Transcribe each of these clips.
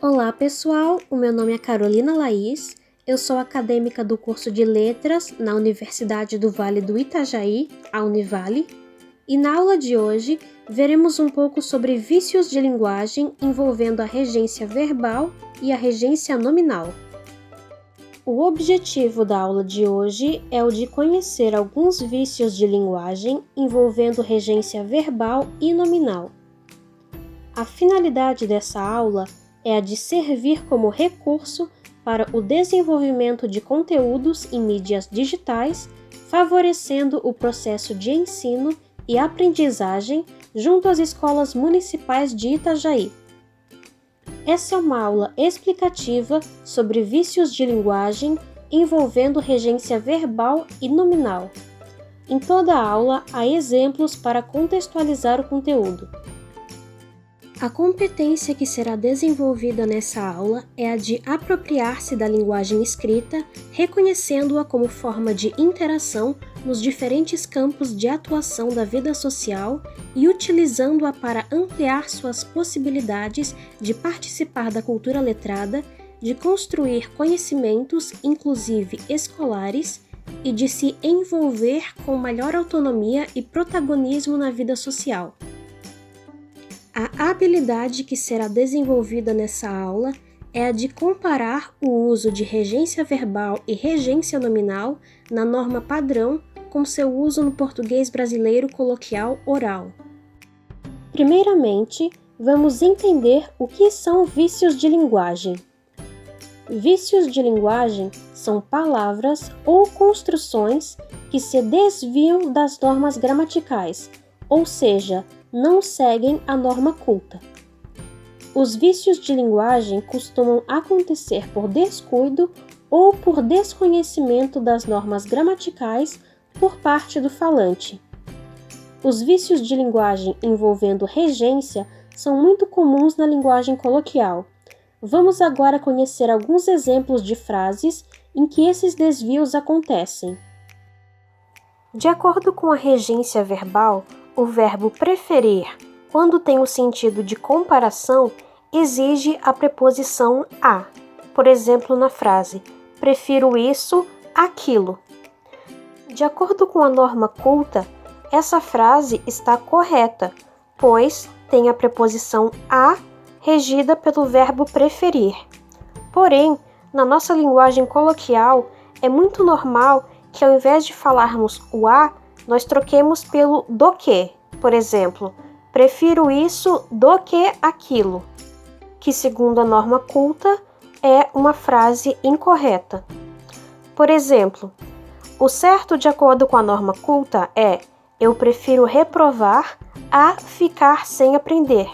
Olá pessoal, o meu nome é Carolina Laís, eu sou acadêmica do curso de Letras na Universidade do Vale do Itajaí, a Univale, e na aula de hoje veremos um pouco sobre vícios de linguagem envolvendo a regência verbal e a regência nominal. O objetivo da aula de hoje é o de conhecer alguns vícios de linguagem envolvendo regência verbal e nominal. A finalidade dessa aula é a de servir como recurso para o desenvolvimento de conteúdos em mídias digitais, favorecendo o processo de ensino e aprendizagem junto às escolas municipais de Itajaí. Essa é uma aula explicativa sobre vícios de linguagem envolvendo regência verbal e nominal. Em toda a aula há exemplos para contextualizar o conteúdo. A competência que será desenvolvida nessa aula é a de apropriar-se da linguagem escrita, reconhecendo-a como forma de interação nos diferentes campos de atuação da vida social e utilizando-a para ampliar suas possibilidades de participar da cultura letrada, de construir conhecimentos, inclusive escolares, e de se envolver com maior autonomia e protagonismo na vida social. A habilidade que será desenvolvida nessa aula é a de comparar o uso de regência verbal e regência nominal na norma padrão com seu uso no português brasileiro coloquial oral. Primeiramente, vamos entender o que são vícios de linguagem. Vícios de linguagem são palavras ou construções que se desviam das normas gramaticais, ou seja, não seguem a norma culta. Os vícios de linguagem costumam acontecer por descuido ou por desconhecimento das normas gramaticais por parte do falante. Os vícios de linguagem envolvendo regência são muito comuns na linguagem coloquial. Vamos agora conhecer alguns exemplos de frases em que esses desvios acontecem. De acordo com a regência verbal, o verbo preferir, quando tem o sentido de comparação, exige a preposição a. Por exemplo, na frase, prefiro isso àquilo. De acordo com a norma culta, essa frase está correta, pois tem a preposição a regida pelo verbo preferir. Porém, na nossa linguagem coloquial, é muito normal que ao invés de falarmos o a, nós troquemos pelo do que. Por exemplo, prefiro isso do que aquilo, que segundo a norma culta é uma frase incorreta. Por exemplo, o certo de acordo com a norma culta é eu prefiro reprovar a ficar sem aprender,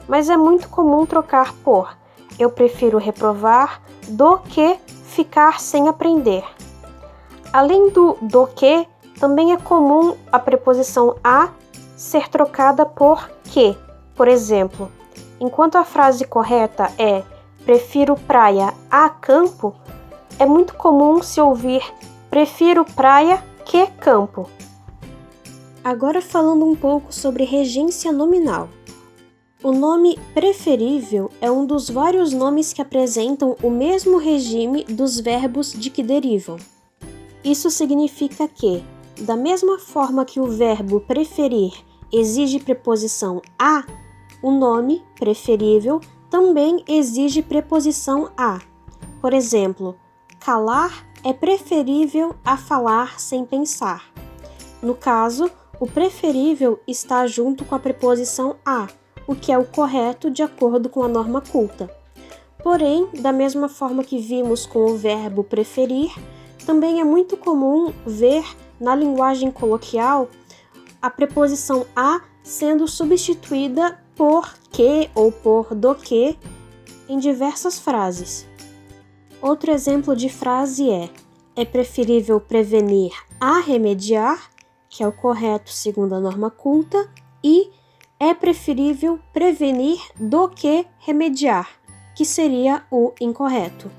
mas é muito comum trocar por eu prefiro reprovar do que ficar sem aprender. Além do que, também é comum a preposição a ser trocada por que. Por exemplo, enquanto a frase correta é prefiro praia a campo, é muito comum se ouvir prefiro praia que campo. Agora falando um pouco sobre regência nominal. O nome preferível é um dos vários nomes que apresentam o mesmo regime dos verbos de que derivam. Isso significa que, da mesma forma que o verbo preferir exige preposição a, o nome preferível também exige preposição a. Por exemplo, calar é preferível a falar sem pensar. No caso, o preferível está junto com a preposição a, o que é o correto de acordo com a norma culta. Porém, da mesma forma que vimos com o verbo preferir, também é muito comum ver na linguagem coloquial a preposição a sendo substituída por que ou por do que em diversas frases. Outro exemplo de frase é preferível prevenir a remediar, que é o correto segundo a norma culta, e é preferível prevenir do que remediar, que seria o incorreto.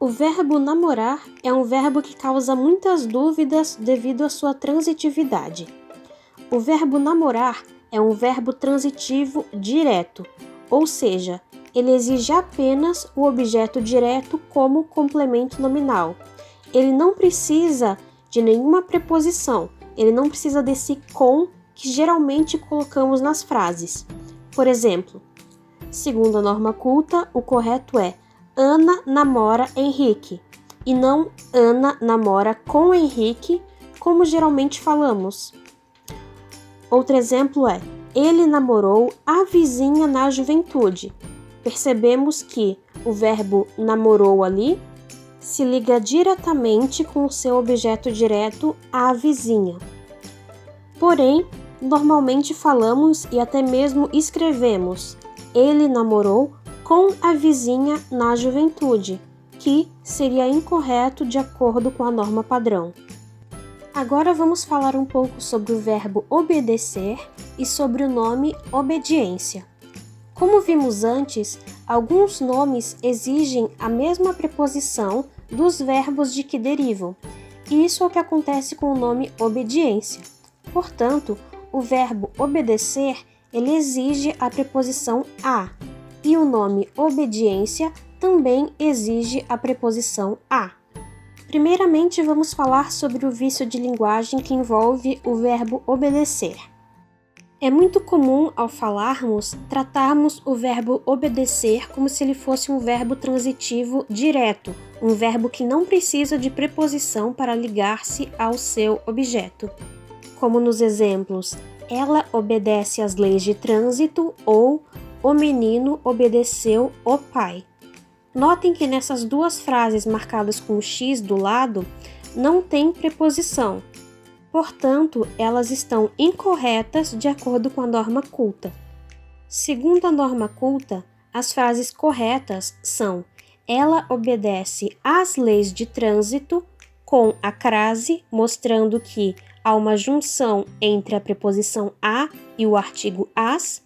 O verbo namorar é um verbo que causa muitas dúvidas devido à sua transitividade. O verbo namorar é um verbo transitivo direto, ou seja, ele exige apenas o objeto direto como complemento nominal. Ele não precisa de nenhuma preposição, ele não precisa desse com que geralmente colocamos nas frases. Por exemplo, segundo a norma culta, o correto é Ana namora Henrique, e não Ana namora com Henrique, como geralmente falamos. Outro exemplo é: ele namorou a vizinha na juventude. Percebemos que o verbo namorou ali se liga diretamente com o seu objeto direto, a vizinha. Porém, normalmente falamos e até mesmo escrevemos: ele namorou com a vizinha na juventude, que seria incorreto de acordo com a norma padrão. Agora vamos falar um pouco sobre o verbo obedecer e sobre o nome obediência. Como vimos antes, alguns nomes exigem a mesma preposição dos verbos de que derivam, e isso é o que acontece com o nome obediência. Portanto, o verbo obedecer, ele exige a preposição a, e o nome obediência também exige a preposição a. Primeiramente, vamos falar sobre o vício de linguagem que envolve o verbo obedecer. É muito comum, ao falarmos, tratarmos o verbo obedecer como se ele fosse um verbo transitivo direto, um verbo que não precisa de preposição para ligar-se ao seu objeto. Como nos exemplos, ela obedece às leis de trânsito ou o menino obedeceu o pai. Notem que nessas duas frases marcadas com o X do lado, não tem preposição. Portanto, elas estão incorretas de acordo com a norma culta. Segundo a norma culta, as frases corretas são: ela obedece às leis de trânsito, com a crase, mostrando que há uma junção entre a preposição a e o artigo as,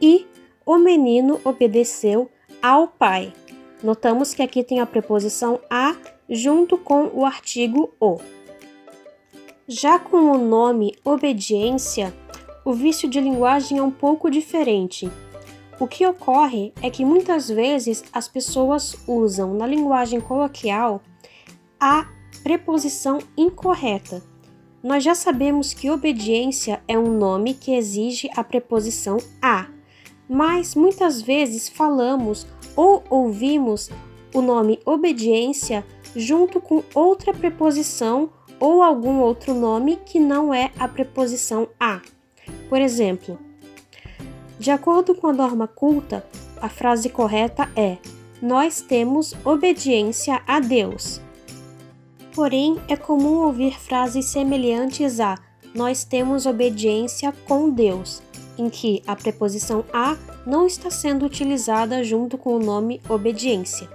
e o menino obedeceu ao pai. Notamos que aqui tem a preposição a junto com o artigo o. Já com o nome obediência, o vício de linguagem é um pouco diferente. O que ocorre é que muitas vezes as pessoas usam na linguagem coloquial a preposição incorreta. Nós já sabemos que obediência é um nome que exige a preposição a, mas muitas vezes falamos ou ouvimos o nome obediência junto com outra preposição ou algum outro nome que não é a preposição a. Por exemplo, de acordo com a norma culta, a frase correta é: nós temos obediência a Deus. Porém, é comum ouvir frases semelhantes a nós temos obediência com Deus, em que a preposição a não está sendo utilizada junto com o nome obediência.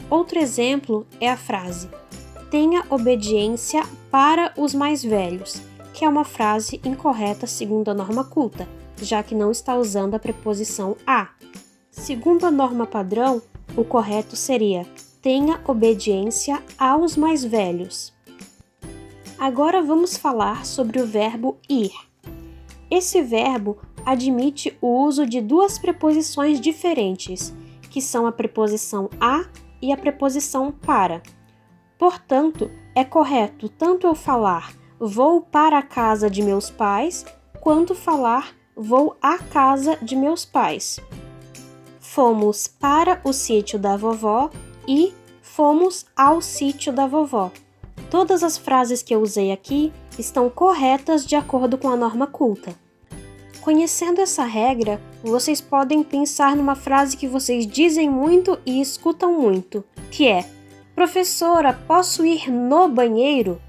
Outro exemplo é a frase tenha obediência para os mais velhos, que é uma frase incorreta segundo a norma culta, já que não está usando a preposição a. Segundo a norma padrão, o correto seria tenha obediência aos mais velhos. Agora vamos falar sobre o verbo ir. Esse verbo admite o uso de duas preposições diferentes, que são a preposição a e a preposição para. Portanto, é correto tanto eu falar vou para a casa de meus pais, quanto falar vou à casa de meus pais. Fomos para o sítio da vovó e fomos ao sítio da vovó. Todas as frases que eu usei aqui estão corretas de acordo com a norma culta. Conhecendo essa regra, vocês podem pensar numa frase que vocês dizem muito e escutam muito, que é: professora, posso ir no banheiro?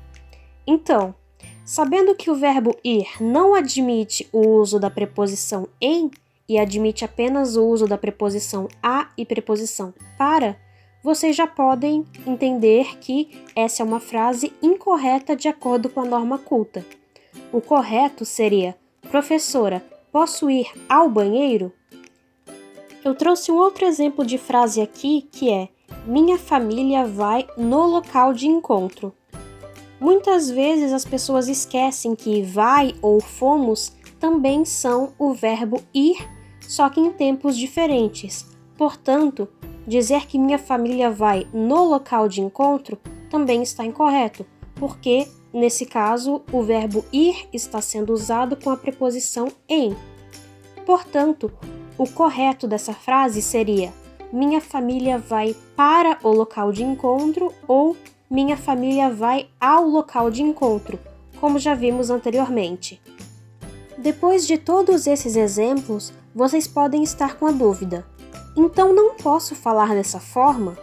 Então, sabendo que o verbo ir não admite o uso da preposição em e admite apenas o uso da preposição a e preposição para, vocês já podem entender que essa é uma frase incorreta de acordo com a norma culta. O correto seria: professora, posso ir ao banheiro? Eu trouxe um outro exemplo de frase aqui que é: minha família vai no local de encontro. Muitas vezes as pessoas esquecem que vai ou fomos também são o verbo ir, só que em tempos diferentes. Portanto, dizer que minha família vai no local de encontro também está incorreto, porque, nesse caso, o verbo ir está sendo usado com a preposição em. Portanto, o correto dessa frase seria: minha família vai para o local de encontro ou minha família vai ao local de encontro, como já vimos anteriormente. Depois de todos esses exemplos, vocês podem estar com a dúvida: então não posso falar dessa forma?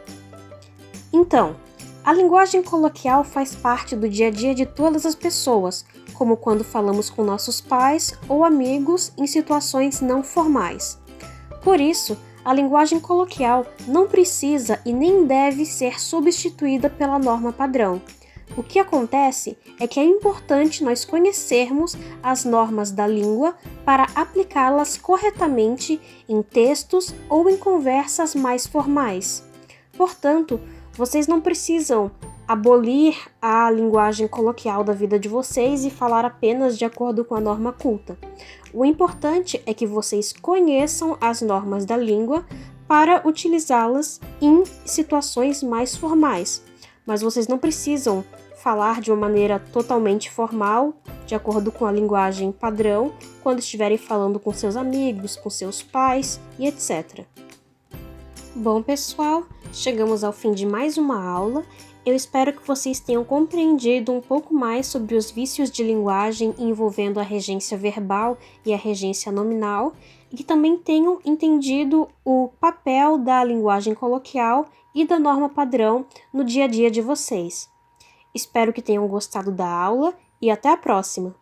Então, a linguagem coloquial faz parte do dia a dia de todas as pessoas, como quando falamos com nossos pais ou amigos em situações não formais. Por isso, a linguagem coloquial não precisa e nem deve ser substituída pela norma padrão. O que acontece é que é importante nós conhecermos as normas da língua para aplicá-las corretamente em textos ou em conversas mais formais. Portanto, vocês não precisam abolir a linguagem coloquial da vida de vocês e falar apenas de acordo com a norma culta. O importante é que vocês conheçam as normas da língua para utilizá-las em situações mais formais. Mas vocês não precisam falar de uma maneira totalmente formal, de acordo com a linguagem padrão, quando estiverem falando com seus amigos, com seus pais e etc. Bom, pessoal, chegamos ao fim de mais uma aula. Eu espero que vocês tenham compreendido um pouco mais sobre os vícios de linguagem envolvendo a regência verbal e a regência nominal, e que também tenham entendido o papel da linguagem coloquial e da norma padrão no dia a dia de vocês. Espero que tenham gostado da aula e até a próxima!